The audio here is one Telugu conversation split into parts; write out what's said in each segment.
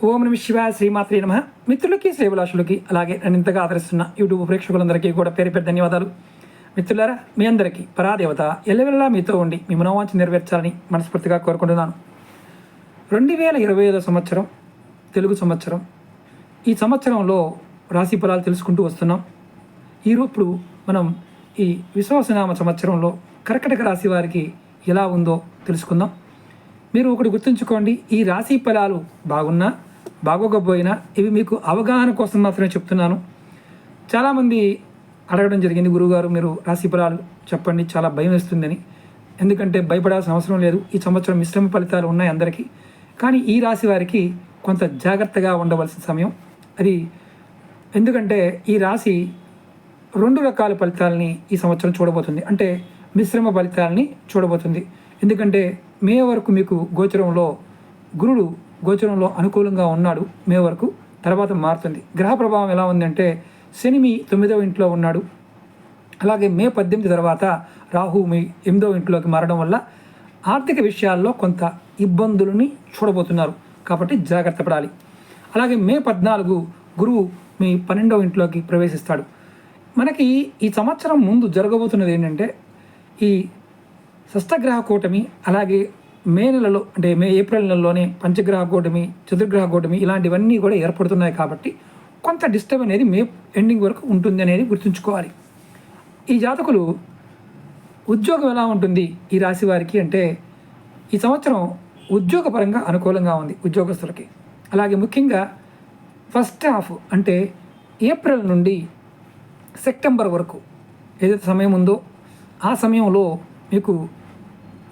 ఓం నమ శివాయ శ్రీమాత్రే నమ. మిత్రులకి శ్రేభిలాషులకి అలాగే నన్ను ఇంతగా ఆదరిస్తున్న యూట్యూబ్ ప్రేక్షకులందరికీ కూడా పేరు పేరు ధన్యవాదాలు. మిత్రులారా, మీ అందరికీ పరాదేవత ఎల్లవెల్లా మీతో ఉండి మీ మనోవాంఛ నెరవేర్చాలని మనస్ఫూర్తిగా కోరుకుంటున్నాను. 2025 సంవత్సరం తెలుగు సంవత్సరం. ఈ సంవత్సరంలో రాశి ఫలాలు తెలుసుకుంటూ వస్తున్నాం. ఇప్పుడు మనం ఈ విశ్వాసనామ సంవత్సరంలో కర్కటక రాశి వారికి ఎలా ఉందో తెలుసుకుందాం. మీరు ఒకటి గుర్తుంచుకోండి, ఈ రాశి ఫలాలు బాగున్నా బాగోకపోయినా ఇవి మీకు అవగాహన కోసం మాత్రమే చెప్తున్నాను. చాలామంది అడగడం జరిగింది, గురువుగారు మీరు రాశి ఫలాలు చెప్పండి, చాలా భయం వేస్తుందని. ఎందుకంటే భయపడాల్సిన అవసరం లేదు. ఈ సంవత్సరం మిశ్రమ ఫలితాలు ఉన్నాయి అందరికీ. కానీ ఈ రాశి వారికి కొంత జాగ్రత్తగా ఉండవలసిన సమయం అది. ఎందుకంటే ఈ రాశి 2 రకాల ఫలితాలని ఈ సంవత్సరం చూడబోతుంది. అంటే మిశ్రమ ఫలితాలని చూడబోతుంది. ఎందుకంటే మే వరకు మీకు గురుడు గోచరంలో అనుకూలంగా ఉన్నాడు. మే వరకు తర్వాత మారుతుంది. గ్రహ ప్రభావం ఎలా ఉందంటే శని మీ 9వ ఇంట్లో ఉన్నాడు. అలాగే మే 18 తర్వాత రాహు మీ 8వ ఇంట్లోకి మారడం వల్ల ఆర్థిక విషయాల్లో కొంత ఇబ్బందులని చూడబోతున్నారు. కాబట్టి జాగ్రత్త పడాలి. అలాగే మే 14 గురువు మీ 12వ ఇంట్లోకి ప్రవేశిస్తాడు. మనకి ఈ సంవత్సరం ముందు జరగబోతున్నది ఏంటంటే ఈ షష్టగ్రహ కూటమి, అలాగే మే నెలలో అంటే ఏప్రిల్ నెలలోనే పంచగ్రహ కూటమి, చతుర్గ్రహ కూటమి ఇలాంటివన్నీ కూడా ఏర్పడుతున్నాయి. కాబట్టి కొంత డిస్టర్బ్ అనేది మే ఎండింగ్ వరకు ఉంటుంది అనేది గుర్తుంచుకోవాలి. ఈ జాతకులు ఉద్యోగం ఎలా ఉంటుంది ఈ రాశి వారికి అంటే ఈ సంవత్సరం ఉద్యోగపరంగా అనుకూలంగా ఉంది ఉద్యోగస్తులకి. అలాగే ముఖ్యంగా ఫస్ట్ హాఫ్ అంటే ఏప్రిల్ నుండి సెప్టెంబర్ వరకు ఏదైతే సమయం ఉందో ఆ సమయంలో మీకు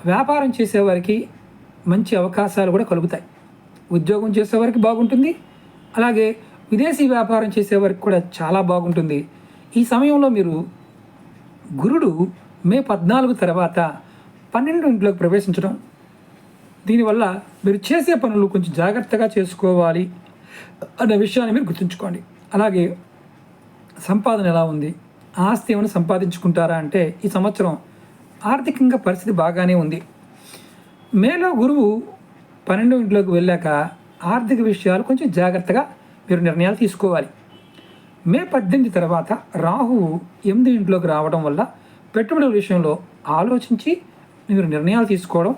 వ్యాపారం చేసేవారికి మంచి అవకాశాలు కూడా కలుగుతాయి. ఉద్యోగం చేసేవారికి బాగుంటుంది. అలాగే విదేశీ వ్యాపారం చేసేవారికి కూడా చాలా బాగుంటుంది. ఈ సమయంలో మీరు గురుడు మే 14 తర్వాత 12 ఇంట్లోకి ప్రవేశించడం, దీనివల్ల మీరు చేసే పనులు కొంచెం జాగ్రత్తగా చేసుకోవాలి అనే విషయాన్ని మీరు గుర్తుంచుకోండి. అలాగే సంపాదన ఎలా ఉంది, ఆస్తి ఏమైనా సంపాదించుకుంటారా అంటే ఈ సంవత్సరం ఆర్థికంగా పరిస్థితి బాగానే ఉంది. మేలో గురువు 12వ ఇంట్లోకి వెళ్ళాక ఆర్థిక విషయాలు కొంచెం జాగ్రత్తగా మీరు నిర్ణయాలు తీసుకోవాలి. మే 18 తర్వాత రాహువు 8వ ఇంట్లోకి రావడం వల్ల పెట్టుబడుల విషయంలో ఆలోచించి మీరు నిర్ణయాలు తీసుకోవడం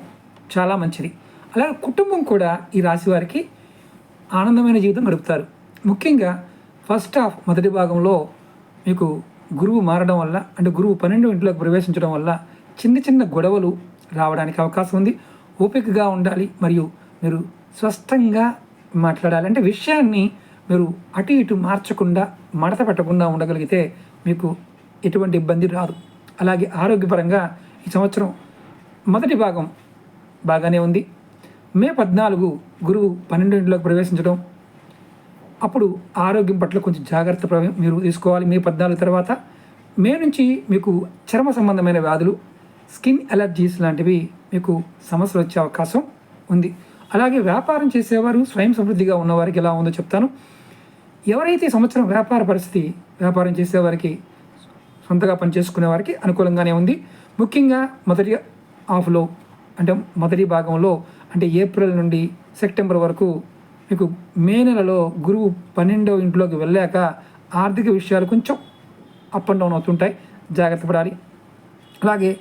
చాలా మంచిది. అలాగే కుటుంబం కూడా ఈ రాశి వారికి ఆనందమైన జీవితం గడుపుతారు. ముఖ్యంగా ఫస్ట్ హాఫ్ మొదటి భాగంలో మీకు గురువు మారడం వల్ల అంటే గురువు 12వ ఇంట్లోకి ప్రవేశించడం వల్ల చిన్న చిన్న గొడవలు రావడానికి అవకాశం ఉంది. ఓపికగా ఉండాలి. మరియు మీరు స్పష్టంగా మాట్లాడాలి. అంటే విషయాన్ని మీరు అటు ఇటు మార్చకుండా మడత పెట్టకుండా ఉండగలిగితే మీకు ఎటువంటి ఇబ్బంది రాదు. అలాగే ఆరోగ్యపరంగా ఈ సంవత్సరం మొదటి భాగం బాగానే ఉంది. మే 14 గురువు 12వ ఇంట్లోకి ప్రవేశించడం, అప్పుడు ఆరోగ్యం పట్ల కొంచెం జాగ్రత్త మీరు తీసుకోవాలి. మే 14 తర్వాత మే నుంచి మీకు చర్మ సంబంధమైన వ్యాధులు, స్కిన్ అలర్జీస్ లాంటివి మీకు సమస్యలు వచ్చే అవకాశం ఉంది. అలాగే వ్యాపారం చేసేవారు, స్వయం సమృద్ధిగా ఉన్నవారికి ఎలా ఉందో చెప్తాను. ఎవరైతే సంవత్సరం వ్యాపారం చేసేవారికి, సొంతగా పనిచేసుకునే వారికి అనుకూలంగానే ఉంది. ముఖ్యంగా మొదటి హాఫ్లో అంటే మొదటి భాగంలో అంటే ఏప్రిల్ నుండి సెప్టెంబర్ వరకు మీకు మే నెలలో గురువు 12వ ఇంట్లోకి వెళ్ళాక ఆర్థిక విషయాలు కొంచెం అప్ అండ్ డౌన్ అవుతుంటాయి. జాగ్రత్త పడాలి. అలాగే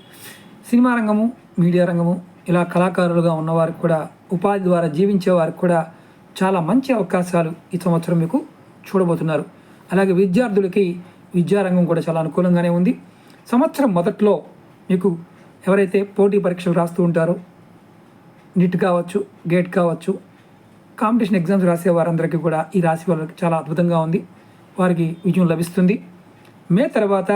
సినిమా రంగము, మీడియా రంగము ఇలా కళాకారులుగా ఉన్నవారికి కూడా, ఉపాధి ద్వారా జీవించే వారికి కూడా చాలా మంచి అవకాశాలు ఈ సంవత్సరం మీకు చూడబోతున్నారు. అలాగే విద్యార్థులకి విద్యారంగం కూడా చాలా అనుకూలంగానే ఉంది. సంవత్సరం మొదట్లో మీకు ఎవరైతే పోటీ పరీక్షలు రాస్తూ ఉంటారో, నీట్ కావచ్చు, గేట్ కావచ్చు, కాంపిటీషన్ ఎగ్జామ్స్ రాసే వారందరికీ కూడా ఈ రాశి వాళ్ళకి చాలా అద్భుతంగా ఉంది. వారికి విజయం లభిస్తుంది. మే తర్వాత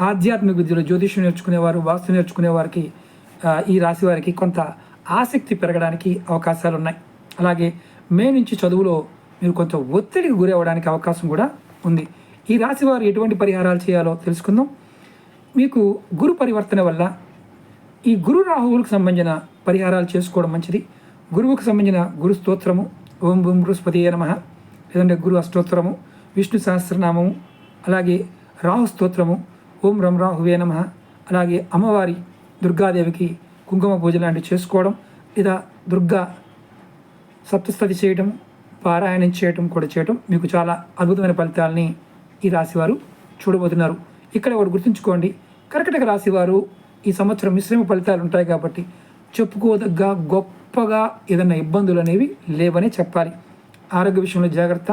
ఆధ్యాత్మిక విద్యలో జ్యోతిష్యం నేర్చుకునేవారు, వాస్తు నేర్చుకునేవారికి ఈ రాశి వారికి కొంత ఆసక్తి పెరగడానికి అవకాశాలు ఉన్నాయి. అలాగే మే నుంచి చదువులో మీరు కొంచెం ఒత్తిడికి గురి అవ్వడానికి అవకాశం కూడా ఉంది. ఈ రాశి వారు ఎటువంటి పరిహారాలు చేయాలో తెలుసుకుందాం. మీకు గురు పరివర్తన వల్ల ఈ గురు రాహువులకు సంబంధించిన పరిహారాలు చేసుకోవడం మంచిది. గురువుకు సంబంధించిన గురు స్తోత్రము ఓం ఓం బృహస్పతియే నమః, లేదంటే గురు అష్టోత్తరము, విష్ణు సహస్రనామము, అలాగే రాహు స్తోత్రము ఓం రం రాహువే నమః, అలాగే అమ్మవారి దుర్గాదేవికి కుంకుమ పూజ లాంటివి చేసుకోవడం, లేదా దుర్గా సప్తస్థతి చేయడం, పారాయణం చేయటం కూడా చేయటం మీకు చాలా అద్భుతమైన ఫలితాలని ఈ రాశివారు చూడబోతున్నారు. ఇక్కడ ఒకటి గుర్తుంచుకోండి, కర్కటక రాశివారు ఈ సంవత్సరం మిశ్రమ ఫలితాలు ఉంటాయి కాబట్టి చెప్పుకోదగ్గ గొప్పగా ఏదైనా ఇబ్బందులు అనేవి లేవనే చెప్పాలి. ఆరోగ్య విషయంలో జాగ్రత్త,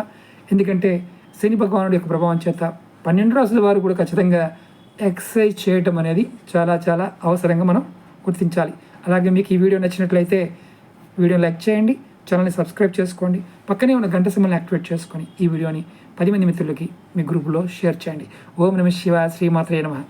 ఎందుకంటే శని భగవానుడి యొక్క ప్రభావం చేత 12 రాశుల వారు కూడా ఖచ్చితంగా ఎక్సర్సైజ్ చేయటం అనేది చాలా చాలా అవసరంగా మనం గుర్తించాలి. అలాగే మీకు ఈ వీడియో నచ్చినట్లయితే వీడియోని లైక్ చేయండి, ఛానల్ని సబ్స్క్రైబ్ చేసుకోండి, పక్కనే ఉన్న గంట సింబల్ని యాక్టివేట్ చేసుకొని ఈ వీడియోని 10 మంది మిత్రులకి మీ గ్రూపులో షేర్ చేయండి. ఓం నమః శివాయ, శ్రీమాత్రే నమః.